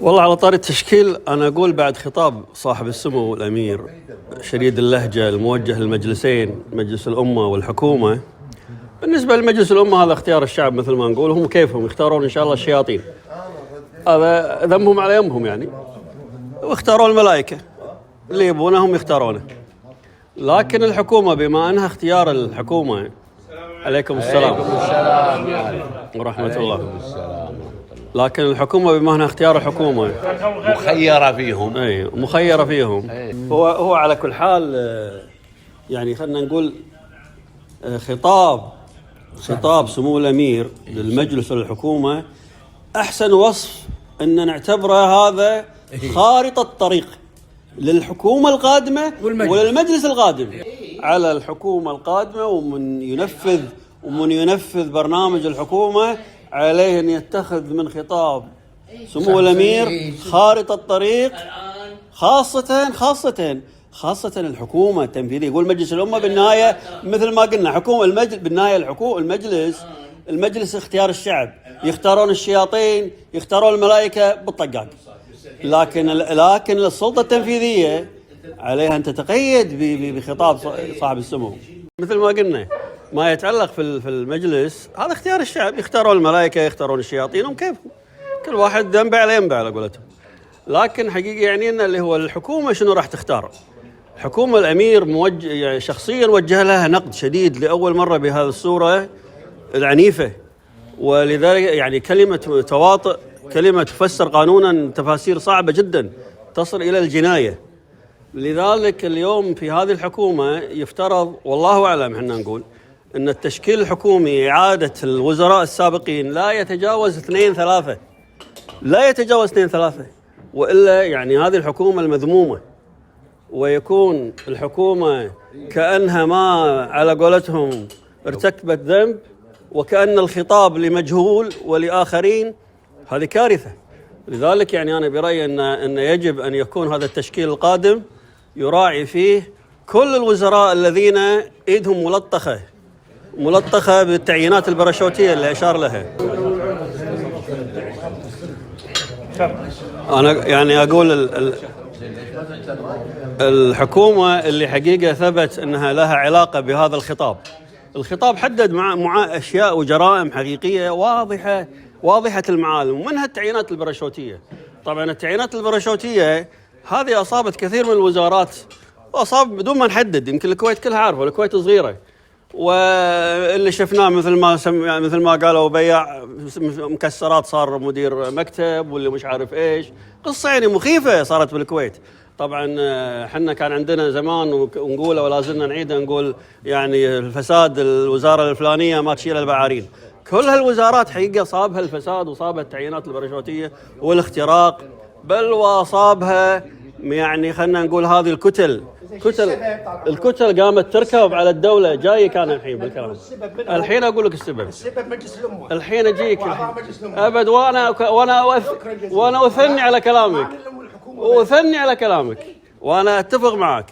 والله على طار التشكيل أنا أقول بعد خطاب صاحب السمو الأمير شديد اللهجة الموجه للمجلسين، مجلس الأمة والحكومة. بالنسبة لمجلس الأمة هذا اختيار الشعب مثل ما نقول، هم كيفهم يختارون إن شاء الله الشياطين، هذا ذنبهم على يمهم يعني، واختاروا الملائكة اللي يبونهم يختارونه. لكن الحكومة بما أنها اختيار الحكومة، عليكم السلام ورحمة الله. لكن الحكومة بما أنها اختيار الحكومة مخيرة فيهم، أي مخيرة فيهم. هو على كل حال يعني خلنا نقول خطاب سمو الأمير للمجلس والحكومة أحسن وصف أن نعتبره هذا خارطة طريق للحكومة القادمة وللمجلس القادم. على الحكومة القادمة ومن ينفذ برنامج الحكومة عليه أن يتخذ من خطاب سمو الأمير خارطة طريق، خاصة الحكومة التنفيذية. يقول مجلس الأمة بالنهاية مثل ما قلنا حكومة بالنهاية المجلس اختيار الشعب، يختارون الشياطين، يختارون الملائكة بالطقاق. لكن السلطة التنفيذية عليها أن تتقيد بخطاب صاحب السمو. مثل ما قلنا ما يتعلق في المجلس هذا اختيار الشعب، يختارون الملائكة، يختارون الشياطين، هم كيفهم، كل واحد ذنبه على ينبه على قولتهم. لكن حقيقة يعني أن اللي هو الحكومة شنو راح تختار. الحكومة الأمير يعني شخصيا وجه لها نقد شديد لأول مرة بهذه الصورة العنيفة، ولذلك يعني كلمة تواطؤ كلمة تفسر قانونا تفاسير صعبة جدا تصل إلى الجناية. لذلك اليوم في هذه الحكومة يفترض والله أعلم احنا نقول أن التشكيل الحكومي إعادة الوزراء السابقين لا يتجاوز 2-3، لا يتجاوز 2-3، وإلا يعني هذه الحكومة المذمومة، ويكون الحكومة كأنها ما على قولتهم ارتكبت ذنب، وكأن الخطاب لمجهول ولآخرين، هذه كارثة. لذلك يعني أنا برأيي أن يجب أن يكون هذا التشكيل القادم يراعي فيه كل الوزراء الذين إيدهم ملطخة بالتعيينات البراشوتية اللي أشار لها. أنا يعني أقول الحكومة اللي حقيقة ثبت أنها لها علاقة بهذا الخطاب حدد مع أشياء وجرائم حقيقية واضحة المعالم، ومنها التعيينات البراشوتية. طبعا التعيينات البراشوتية هذه أصابت كثير من الوزارات، وأصاب بدون ما نحدد، يمكن الكويت كلها عارفة، الكويت صغيرة، واللي شفناه مثل ما قالوا بياع مكسرات صار مدير مكتب، واللي مش عارف ايش، قصة يعني مخيفة صارت بالكويت. طبعا حنا كان عندنا زمان ونقوله ولا زلنا نعيده، نقول يعني الفساد الوزارة الفلانية ما تشيل البعارين. كل هالوزارات حقيقة صابها الفساد، وصابها التعيينات البراشوتية والاختراق، بل وصابها يعني خلنا نقول هذه الكتل قامت تركب على الدولة. جاي كان الحين بالكلام، الحين أقول لك السبب مجلس الأمة، الحين أجيك أبد، وأنا أثني على كلامك وأنا أتفق معك.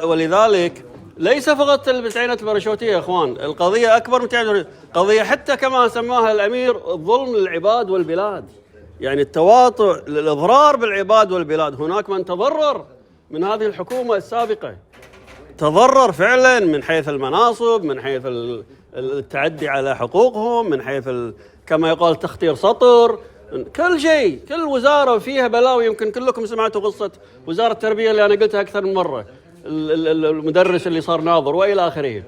ولذلك ليس فقط التعيينات البراشوتية يا إخوان، القضية أكبر من قضية حتى كما سماها الأمير الظلم للعباد والبلاد، يعني التواطؤ للإضرار بالعباد والبلاد. هناك من تضرر من هذه الحكومة السابقة، تضرر فعلا من حيث المناصب، من حيث التعدي على حقوقهم، من حيث كما يقال تخطير سطر، كل شيء، كل وزارة فيها بلاوي. يمكن كلكم سمعتوا قصة وزارة التربية اللي أنا قلتها أكثر من مرة، المدرس اللي صار ناظر وإلى آخره.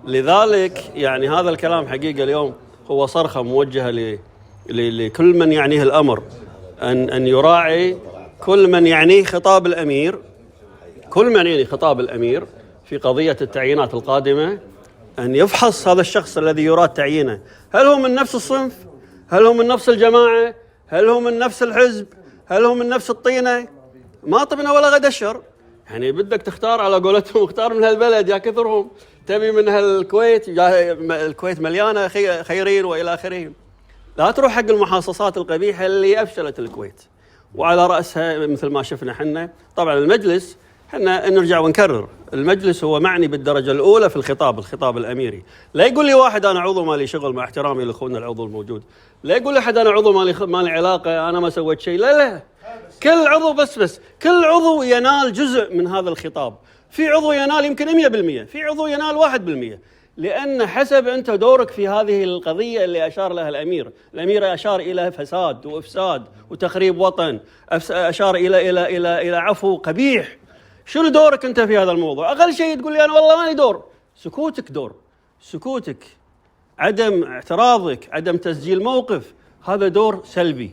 لذلك يعني هذا الكلام حقيقة اليوم هو صرخة موجهة لكل من يعنيه الأمر، أن يراعي كل من يعنيه خطاب الأمير في قضية التعيينات القادمة، أن يفحص هذا الشخص الذي يراد تعيينه، هل هو من نفس الصنف؟ هل هو من نفس الجماعة؟ هل هو من نفس الحزب؟ هل هو من نفس الطينة؟ ما طبنا ولا غدشر، يعني بدك تختار على قولتهم، اختار من هالبلد يا كثرهم، تبي من الكويت مليانة خيرين وإلى آخره. لا تروح حق المحاصصات القبيحة اللي أفشلت الكويت، وعلى رأسها مثل ما شفنا حنا. طبعا المجلس احنا نرجع ونكرر، المجلس هو معني بالدرجة الأولى في الخطاب الأميري. لا يقول لي واحد أنا عضو ما لي شغل، مع احترامي لأخونا العضو الموجود، لا يقول لي أحد أنا عضو ما لي علاقة، أنا ما سويت شيء. لا، كل عضو بس كل عضو ينال جزء من هذا الخطاب. في عضو ينال يمكن 100%، في عضو ينال 1%، لأن حسب أنت دورك في هذه القضية اللي أشار لها الأمير أشار إلى فساد وإفساد وتخريب وطن، أشار إلى عفو قبيح. شنو دورك أنت في هذا الموضوع؟ أقل شيء تقول لي أنا والله ما لي دور. سكوتك دور، سكوتك، عدم اعتراضك، عدم تسجيل موقف، هذا دور سلبي.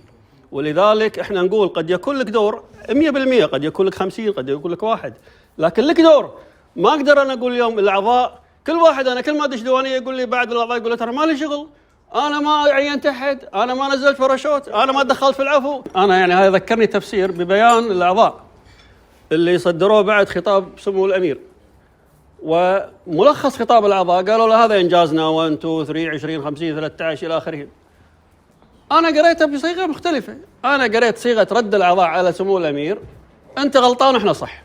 ولذلك احنا نقول قد يكون لك دور 100%، قد يكون لك 50، قد يكون لك 1، لكن لك دور. ما أقدر أنا أقول اليوم الأعضاء كل واحد، أنا كل ما أدش ديوانية يقول لي بعد الأعضاء يقول ترى ما لي شغل، أنا ما عينت أحد، أنا ما نزلت باراشوت، أنا ما دخلت في العفو. أنا يعني هذا ذكرني تفسير ببيان الأعضاء اللي صدروه بعد خطاب سمو الأمير، وملخص خطاب الأعضاء قالوا له هذا إنجازنا 1 2 3 20 50 13 إلى آخره. أنا قريتها بصيغة مختلفة، أنا قريت صيغة رد الأعضاء على سمو الأمير، أنت غلطان وإحنا صح.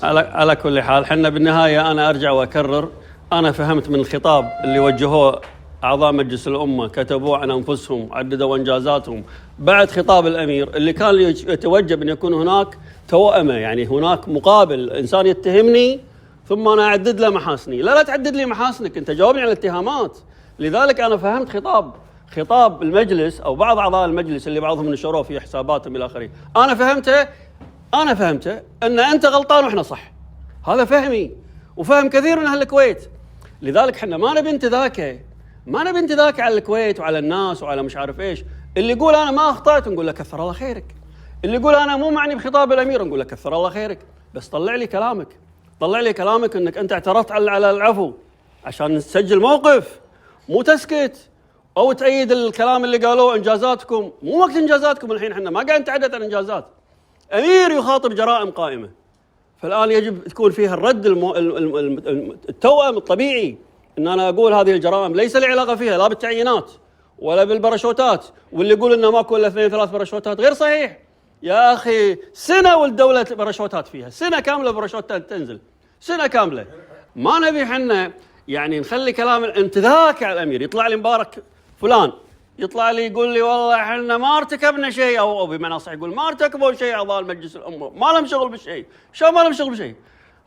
على كل حال حنا بالنهاية أنا أرجع وأكرر، أنا فهمت من الخطاب اللي وجهوه أعضاء مجلس الأمة، كتبوه عن أنفسهم، عددوا إنجازاتهم بعد خطاب الأمير، اللي كان يتوجب أن يكون هناك توأمة، يعني هناك مقابل، إنسان يتهمني ثم أنا أعدد له محاسني. لا تعدد لي محاسنك، أنت جاوبني على الاتهامات. لذلك أنا فهمت خطاب المجلس أو بعض أعضاء المجلس اللي بعضهم نشروه في حساباتهم إلى آخره، أنا فهمته أن أنت غلطان وإحنا صح. هذا فهمي وفهم كثير من أهل الكويت. لذلك إحنا ما نبي انتذاكة على الكويت وعلى الناس وعلى مش عارف إيش. اللي يقول أنا ما أخطأت نقول له كثر الله خيرك، اللي يقول أنا مو معني بخطاب الأمير نقول له كثر الله خيرك، بس طلع لي كلامك أنك أنت اعترضت على العفو عشان نسجل موقف، مو تسكت أو تأيد الكلام اللي قالوه إنجازاتكم. مو وقت إنجازاتكم الحين، إحنا ما قاعد نتحدث عن إنجازات. أمير يخاطب جرائم قائمة، فالآن يجب تكون فيها الرد التوأم الطبيعي، إن أنا أقول هذه الجرائم ليس لي علاقة فيها لا بالتعيينات ولا بالباراشوتات، واللي يقول إنه ماكو إلا 2 3 باراشوتات غير صحيح. يا أخي سنة والدولة باراشوتات فيها، سنة كاملة باراشوتات تنزل، سنة كاملة. ما نبي حنا يعني نخلي كلام الانتذاك على الأمير. يطلع لي مبارك فلان يطلع لي يقول لي والله احنا ما ارتكبنا شيء، او بمعنى صح يقول ما ارتكبوا شيء اعضاء المجلس الامه، ما لهم شغل بالشيء. شو ما لهم شغل بشيء؟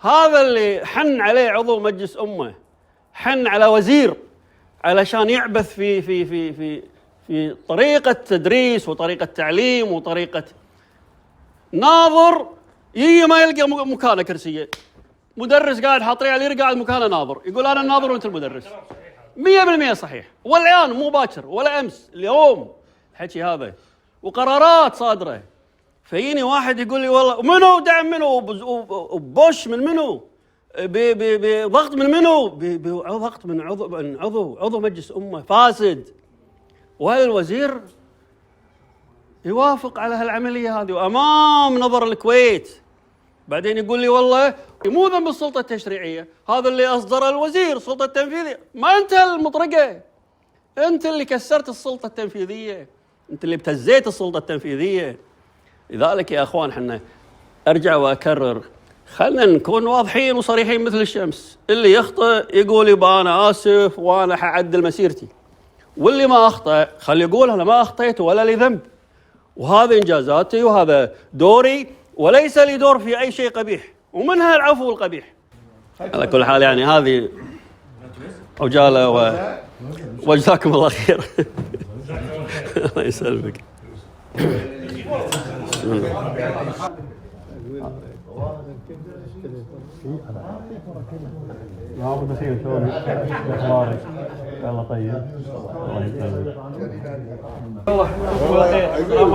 هذا اللي حن عليه عضو مجلس امه، حن على وزير علشان يعبث في طريقه تدريس وطريقه تعليم وطريقه ناظر، ما يلقى مكانه كرسيه، مدرس قاعد حاطيه عليه قاعد مكانه ناظر، يقول انا الناظر وانت المدرس. 100% صحيح، والآن مو باكر ولا أمس، اليوم الحكي هذا وقرارات صادرة. فيني واحد يقول لي والله منو دعم منو وبوش من منو بضغط من منو بضغط من عضو مجلس أمة فاسد، والوزير يوافق على هالعملية هذه وأمام نظر الكويت. بعدين يقول لي والله مو ذنب السلطة التشريعية، هذا اللي أصدر الوزير، السلطة التنفيذية. ما أنت المطرقة، أنت اللي كسرت السلطة التنفيذية، أنت اللي ابتزيت السلطة التنفيذية. لذلك يا أخوان حنا أرجع وأكرر، خلنا نكون واضحين وصريحين مثل الشمس. اللي يخطئ يقول يبقى أنا آسف وأنا حعدل مسيرتي، واللي ما أخطأ خلي يقول أنا ما أخطيت ولا لي ذنب، وهذا إنجازاتي وهذا دوري، وليس لي دور في أي شيء قبيح، ومنها العفو القبيح. على كل حال يعني هذه عجالة وجزاكم الله خير. الله يسلمك. بسم الله. ابو نسيم شلونك؟ اخبارك؟ يلا طيب. الله يسلمك. السلام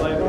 عليكم.